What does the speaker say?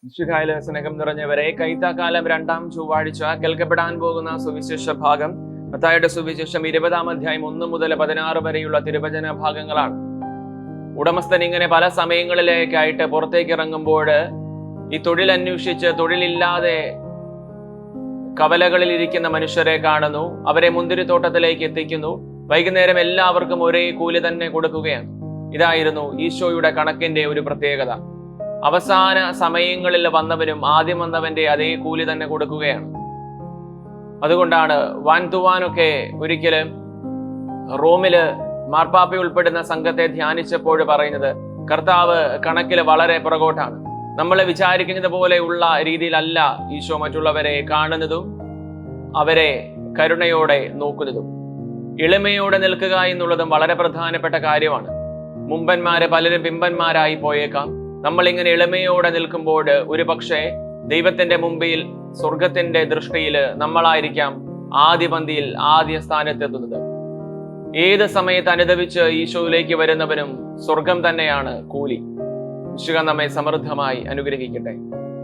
മിശിഹായിലെ സ്നേഹം നിറഞ്ഞവരെ, കൈത്താക്കാലം 2-ാം ചൊവ്വാഴ്ച കേൾക്കപ്പെടാൻ പോകുന്ന സുവിശേഷ ഭാഗം മത്തായിയുടെ സുവിശേഷം 20-ാം അധ്യായം 1 മുതൽ 16 വരെയുള്ള തിരുവചന ഭാഗങ്ങളാണ്. ഉടമസ്ഥൻ ഇങ്ങനെ പല സമയങ്ങളിലേക്കായിട്ട് പുറത്തേക്ക് ഇറങ്ങുമ്പോൾ ഈ തൊഴിൽ അന്വേഷിച്ച് തൊഴിലില്ലാതെ കവലകളിൽ ഇരിക്കുന്ന മനുഷ്യരെ കാണുന്നു. അവരെ മുന്തിരിത്തോട്ടത്തിലേക്ക് എത്തിക്കുന്നു. വൈകുന്നേരം എല്ലാവർക്കും ഒരേ കൂലി തന്നെ കൊടുക്കുകയാണ്. ഇതായിരുന്നു ഈശോയുടെ കണക്കിന്റെ ഒരു പ്രത്യേകത. അവസാന സമയങ്ങളിൽ വന്നവനും ആദ്യം വന്നവന്റെ അതേ കൂലി തന്നെ കൊടുക്കുകയാണ്. അതുകൊണ്ടാണ് വാൻതുവാനൊക്കെ ഒരിക്കലും റോമില് മാർപ്പാപ്പ ഉൾപ്പെടുന്ന സംഘത്തെ ധ്യാനിച്ചപ്പോൾ പറയുന്നത്, കർത്താവ് കണക്കിൽ വളരെ പുറകോട്ടാണ്. നമ്മൾ വിചാരിക്കുന്നത് പോലെയുള്ള രീതിയിലല്ല ഈശോ മറ്റുള്ളവരെ കാണുന്നതും അവരെ കരുണയോടെ നോക്കുന്നതും. എളിമയോടെ നിൽക്കുക എന്നുള്ളതും വളരെ പ്രധാനപ്പെട്ട കാര്യമാണ്. മുമ്പന്മാര് പലരും പിമ്പന്മാരായി പോയേക്കാം. നമ്മളിങ്ങനെ എളിമയോടെ നിൽക്കുമ്പോൾ ഒരു പക്ഷേ ദൈവത്തിന്റെ മുമ്പിൽ സ്വർഗത്തിന്റെ ദൃഷ്ടിയിൽ നമ്മളായിരിക്കാം ആദ്യ പന്തിയിൽ ആദ്യ സ്ഥാനത്തെത്തുന്നത്. ഏത് സമയത്ത് അനുദപിച്ച് ഈശോയിലേക്ക് വരുന്നവനും സ്വർഗം തന്നെയാണ് കൂലി. ഈശോ നമ്മെ സമൃദ്ധമായി അനുഗ്രഹിക്കട്ടെ.